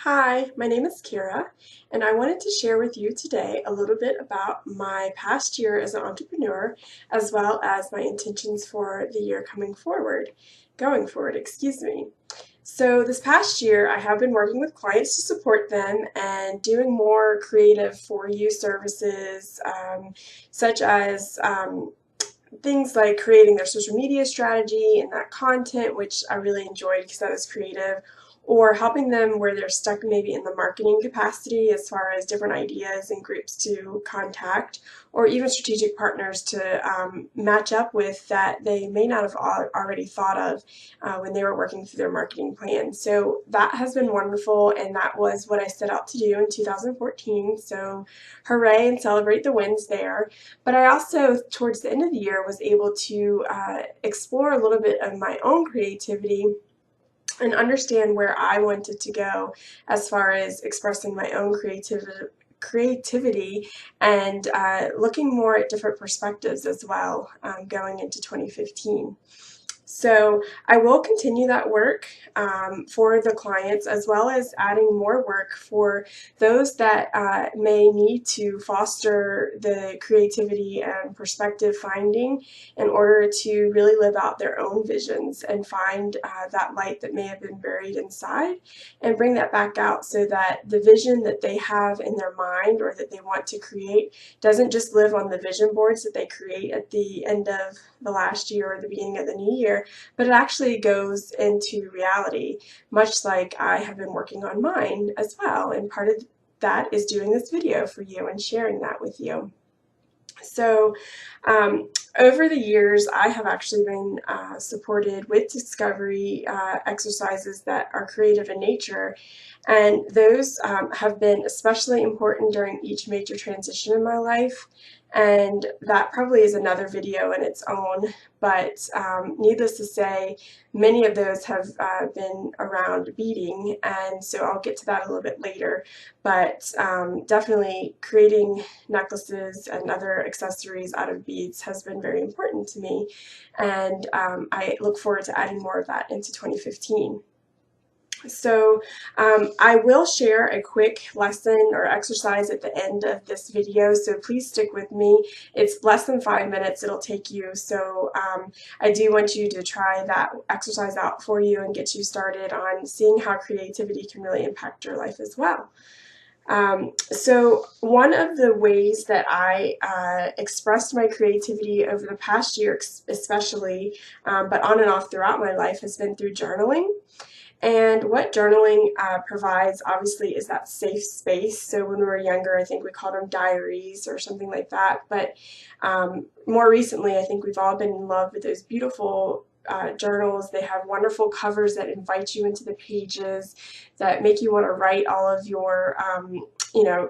Hi, my name is Kira, and I wanted to share with you today a little bit about my past year as an entrepreneur, as well as my intentions for the year going forward, excuse me. So this past year, I have been working with clients to support them and doing more creative for you services, such as things like creating their social media strategy and that content, which I really enjoyed because that was creative, or helping them where they're stuck maybe in the marketing capacity as far as different ideas and groups to contact, or even strategic partners to match up with that they may not have already thought of when they were working through their marketing plan. So that has been wonderful, and that was what I set out to do in 2014. So hooray and celebrate the wins there. But I also, towards the end of the year, was able to explore a little bit of my own creativity and understand where I wanted to go as far as expressing my own creativity and looking more at different perspectives as well going into 2015. So I will continue that work for the clients, as well as adding more work for those that may need to foster the creativity and perspective finding in order to really live out their own visions and find that light that may have been buried inside and bring that back out so that the vision that they have in their mind or that they want to create doesn't just live on the vision boards that they create at the end of the last year or the beginning of the new year, but it actually goes into reality, much like I have been working on mine as well. And part of that is doing this video for you and sharing that with you. So over the years, I have actually been supported with discovery exercises that are creative in nature, and those have been especially important during each major transition in my life. And that probably is another video in its own, but needless to say, many of those have been around beading, and so I'll get to that a little bit later. But definitely creating necklaces and other accessories out of beads has been very important to me, and I look forward to adding more of that into 2015. So I will share a quick lesson or exercise at the end of this video, so please stick with me. It's less than 5 minutes it'll take you, so I do want you to try that exercise out for you and get you started on seeing how creativity can really impact your life as well. So one of the ways that I expressed my creativity over the past year especially, but on and off throughout my life, has been through journaling. And what journaling provides, obviously, is that safe space. So when we were younger, I think we called them diaries or something like that. But more recently, I think we've all been in love with those beautiful journals. They have wonderful covers that invite you into the pages, that make you want to write all of your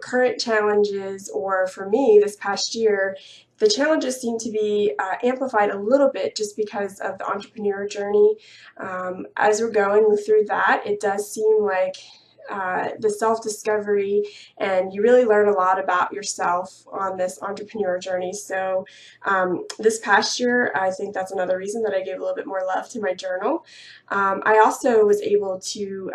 current challenges. Or for me, this past year, the challenges seem to be amplified a little bit just because of the entrepreneur journey. As we're going through that, it does seem like the self-discovery, and you really learn a lot about yourself on this entrepreneur journey. So this past year, I think that's another reason that I gave a little bit more love to my journal. I also was able to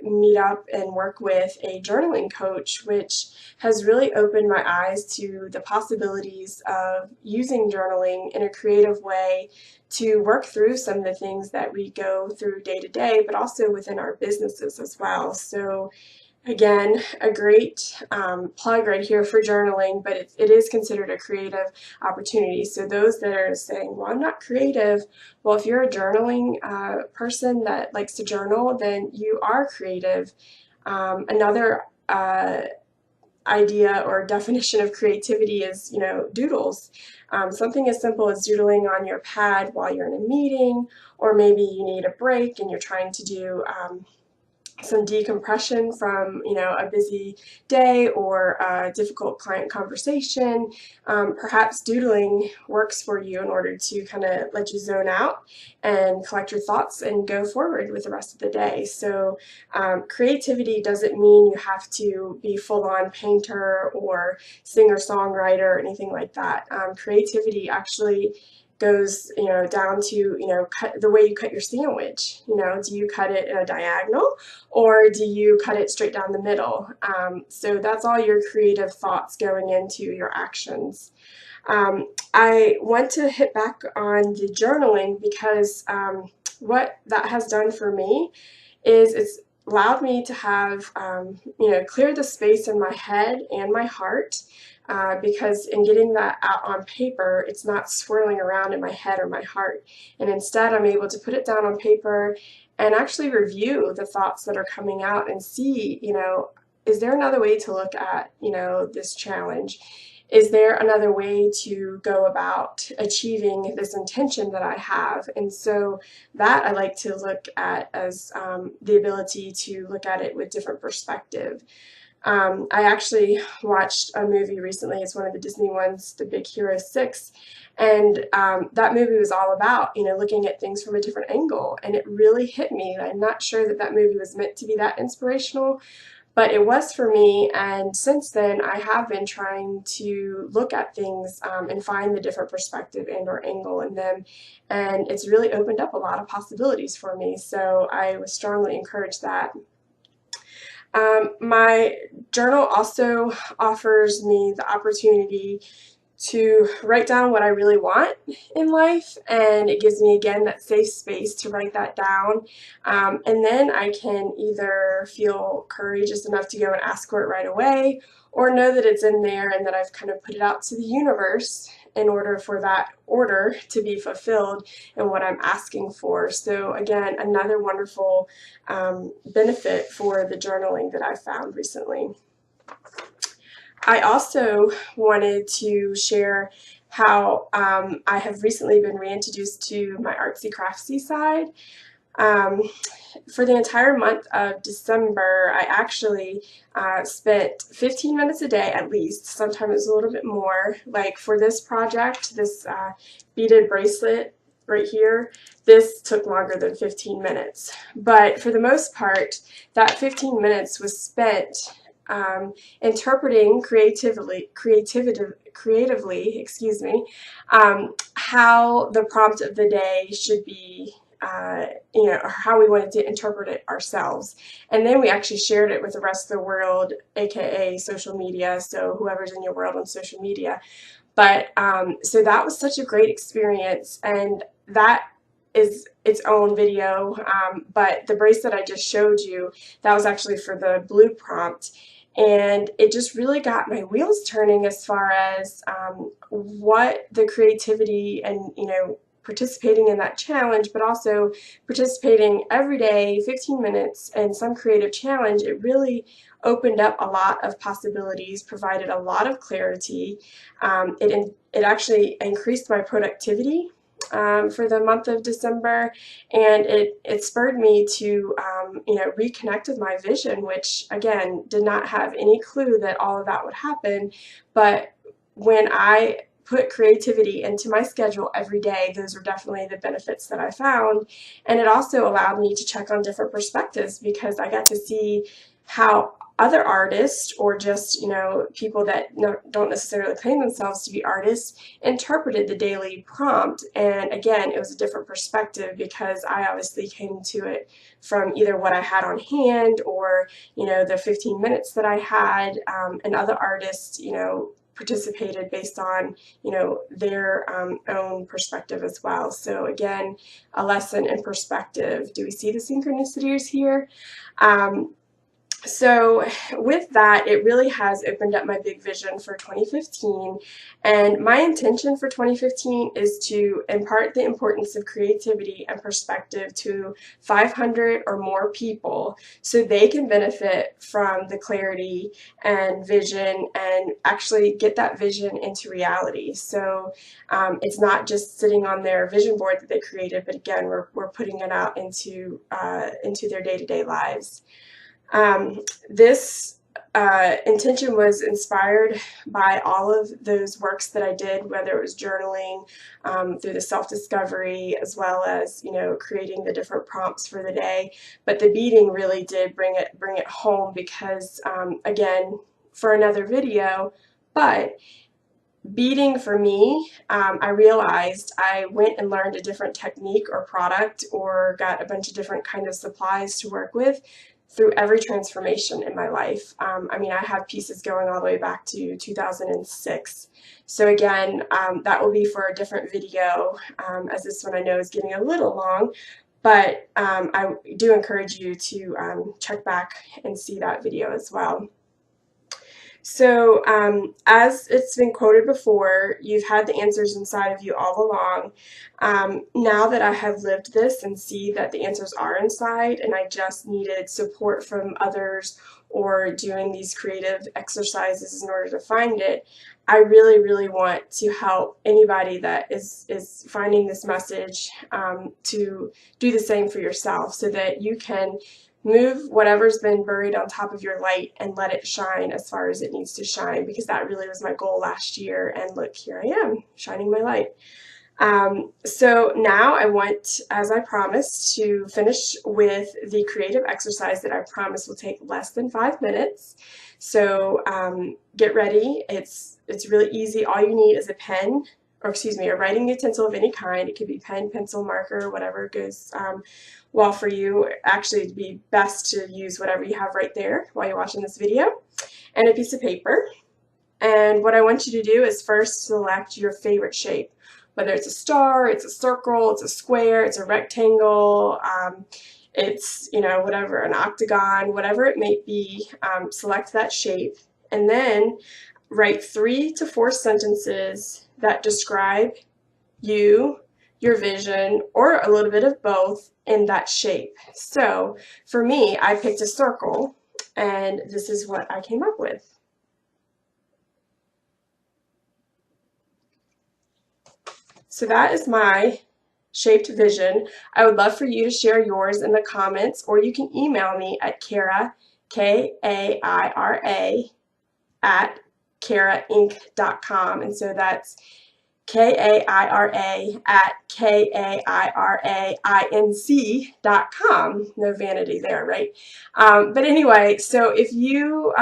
meet up and work with a journaling coach, which has really opened my eyes to the possibilities of using journaling in a creative way to work through some of the things that we go through day to day, but also within our businesses as well. So again, a great plug right here for journaling, but it is considered a creative opportunity. So those that are saying, well, I'm not creative, well, if you're a journaling person that likes to journal, then you are creative. Another idea or definition of creativity is, doodles. Something as simple as doodling on your pad while you're in a meeting, or maybe you need a break and you're trying to do some decompression from a busy day or a difficult client conversation. Perhaps doodling works for you in order to kind of let you zone out and collect your thoughts and go forward with the rest of the day. So creativity doesn't mean you have to be full-on painter or singer-songwriter or anything like that. Creativity actually goes, down to, the way you cut your sandwich. Do you cut it in a diagonal, or do you cut it straight down the middle? So that's all your creative thoughts going into your actions. I want to hit back on the journaling because what that has done for me is it's allowed me to have, clear the space in my head and my heart, because in getting that out on paper, it's not swirling around in my head or my heart. And instead, I'm able to put it down on paper and actually review the thoughts that are coming out and see, is there another way to look at, this challenge? Is there another way to go about achieving this intention that I have? And so that I like to look at as the ability to look at it with different perspective. I actually watched a movie recently. It's one of the Disney ones, The Big Hero 6, and that movie was all about, looking at things from a different angle, and it really hit me. I'm not sure that that movie was meant to be that inspirational, but it was for me, and since then I have been trying to look at things and find the different perspective and or angle in them, and it's really opened up a lot of possibilities for me, so I would strongly encourage that. My journal also offers me the opportunity to write down what I really want in life, and it gives me again that safe space to write that down, and then I can either feel courageous enough to go and ask for it right away, or know that it's in there and that I've kind of put it out to the universe in order for that order to be fulfilled and what I'm asking for. So again, another wonderful benefit for the journaling that I found recently. I also wanted to share how I have recently been reintroduced to my artsy craftsy side. For the entire month of December, I actually spent 15 minutes a day at least, sometimes a little bit more. Like for this project, this beaded bracelet right here, this took longer than 15 minutes. But for the most part, that 15 minutes was spent interpreting creatively, excuse me, how the prompt of the day should be, or how we wanted to interpret it ourselves. And then we actually shared it with the rest of the world, aka social media, so whoever's in your world on social media. But so that was such a great experience, and that is its own video, but the bracelet I just showed you, that was actually for the blue prompt. And it just really got my wheels turning as far as what the creativity and, participating in that challenge, but also participating every day, 15 minutes, in some creative challenge. It really opened up a lot of possibilities, provided a lot of clarity. It actually increased my productivity for the month of December, and it spurred me to reconnect with my vision, which again did not have any clue that all of that would happen. But when I put creativity into my schedule every day, those were definitely the benefits that I found. And it also allowed me to check on different perspectives, because I got to see how other artists, or just people that don't necessarily claim themselves to be artists, interpreted the daily prompt. And again, it was a different perspective, because I obviously came to it from either what I had on hand, or the 15 minutes that I had, and other artists participated based on their own perspective as well. So again, a lesson in perspective. Do we see the synchronicities here? So with that, it really has opened up my big vision for 2015, and my intention for 2015 is to impart the importance of creativity and perspective to 500 or more people, so they can benefit from the clarity and vision and actually get that vision into reality. So it's not just sitting on their vision board that they created, but again, we're putting it out into their day-to-day lives. This intention was inspired by all of those works that I did, whether it was journaling, through the self-discovery, as well as creating the different prompts for the day. But the beading really did bring it home, because again, for another video, but beating for me, I realized I went and learned a different technique or product or got a bunch of different kind of supplies to work with through every transformation in my life. I mean, I have pieces going all the way back to 2006. So again, that will be for a different video, as this one I know is getting a little long, but I do encourage you to check back and see that video as well. So, as it's been quoted before, you've had the answers inside of you all along. Now that I have lived this and see that the answers are inside, and I just needed support from others or doing these creative exercises in order to find it, I really, really want to help anybody that is finding this message to do the same for yourself so that you can move whatever's been buried on top of your light and let it shine as far as it needs to shine, because that really was my goal last year. And look, here I am, shining my light. So now I want, as I promised, to finish with the creative exercise that I promise will take less than 5 minutes. So get ready. It's really easy. All you need is a pen, or excuse me, a writing utensil of any kind. It could be pen, pencil, marker, whatever goes well for you. Actually, it'd be best to use whatever you have right there while you're watching this video, and a piece of paper. And what I want you to do is first select your favorite shape, whether it's a star, it's a circle, it's a square, it's a rectangle, it's, you know, whatever, an octagon, whatever it may be. Select that shape, and then write 3 to 4 sentences that describe you, your vision, or a little bit of both in that shape. So for me, I picked a circle, and this is what I came up with. So that is my shaped vision. I would love for you to share yours in the comments, or you can email me at Kaira, Kaira, at kairainc.com. And so that's Kaira at kairainc.com. No vanity there, right? But anyway, so if you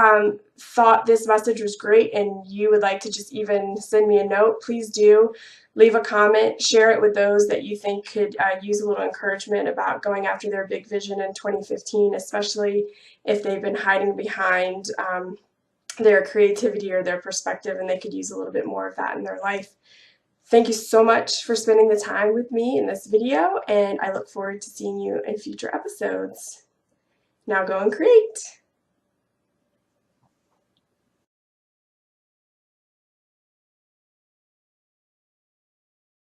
thought this message was great and you would like to just even send me a note, please do. Leave a comment, share it with those that you think could use a little encouragement about going after their big vision in 2015, especially if they've been hiding behind their creativity or their perspective, and they could use a little bit more of that in their life. Thank you so much for spending the time with me in this video, and I look forward to seeing you in future episodes. Now go and create.